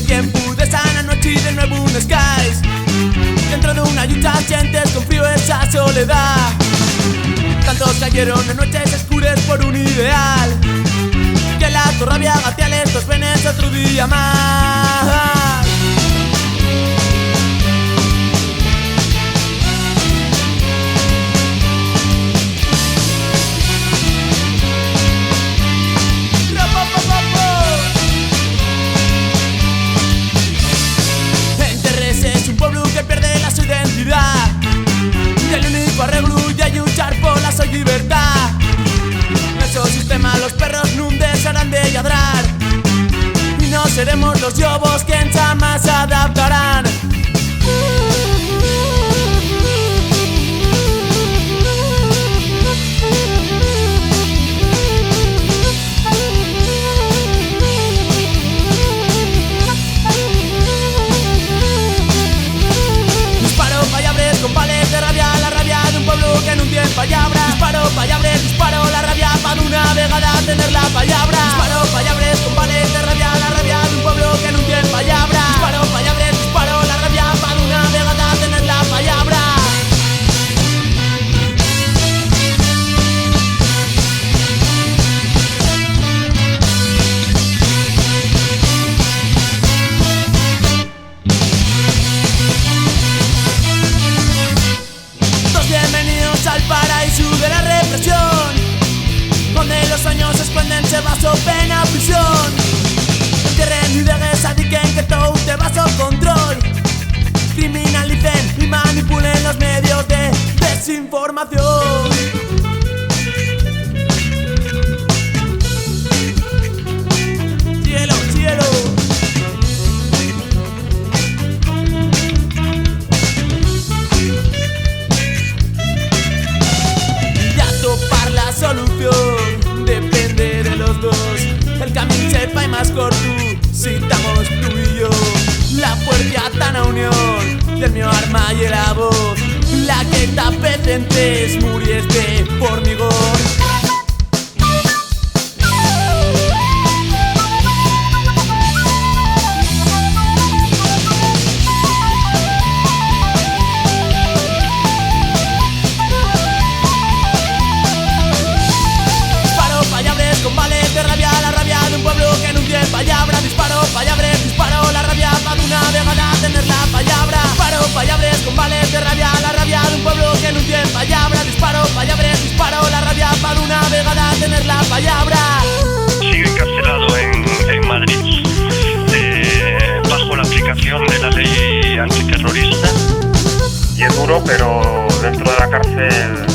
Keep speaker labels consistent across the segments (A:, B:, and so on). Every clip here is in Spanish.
A: el tiempo de sana noche y de nuevo un skies. Dentro de una yucha sientes con frío esa soledad. Tantos cayeron en noches oscuras por un ideal, que la rabia gateal estos venes otro día más. Enterres es un pueblo que pierde la su identidad, y el único arreglo ya es luchar por la su libertad. Nuestro sistema los perros nunca dejarán de ladrar, y no seremos los lobos que en jamás se adaptarán. Disparo payabres con pales de rabia, la rabia de un pueblo que no tiene palabras. Disparo payabres, disparo la rabia para una vegada tener la palabra. Disparo payabres con pales de rabia, la rabia de un pueblo que no tiene palabras. Disparo payabres, disparo la rabia para una vegada tener la palabra. Bienvenidos al paraíso de la represión, donde los años se esconden, se va su pena prisión. Entierren y desadiquen que todo te va a control. Criminalicen y manipulen los medios de desinformación. Cielo, cielo. La solución depende de los dos. El camino se fa más corto si estamos tú y yo. La fuerza tan a unión del mi arma y la voz, la que tapecentes muries de formigón. Con vales de rabia, la rabia de un pueblo que no tiene palabra. Disparo payabres, disparo la rabia para una vegada tener la palabra. Disparo payabres con vales de rabia, la rabia de un pueblo que no tiene palabra. Disparo payabres, disparo la rabia para una vegada tener la palabra.
B: Sigue encarcelado en Madrid bajo la aplicación de la ley antiterrorista.
C: Y es duro, pero dentro de la cárcel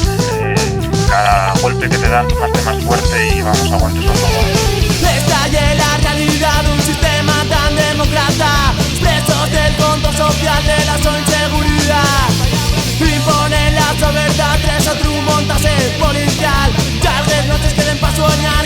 C: cada golpe que te dan hace más fuerte y vamos a aguantar esos dolores.
A: Estalle la realidad de un sistema tan demócrata, presos del control social de la inseguridad. Imponen la soberbia, tres otros montas el policial. Tardes noches queden para soñar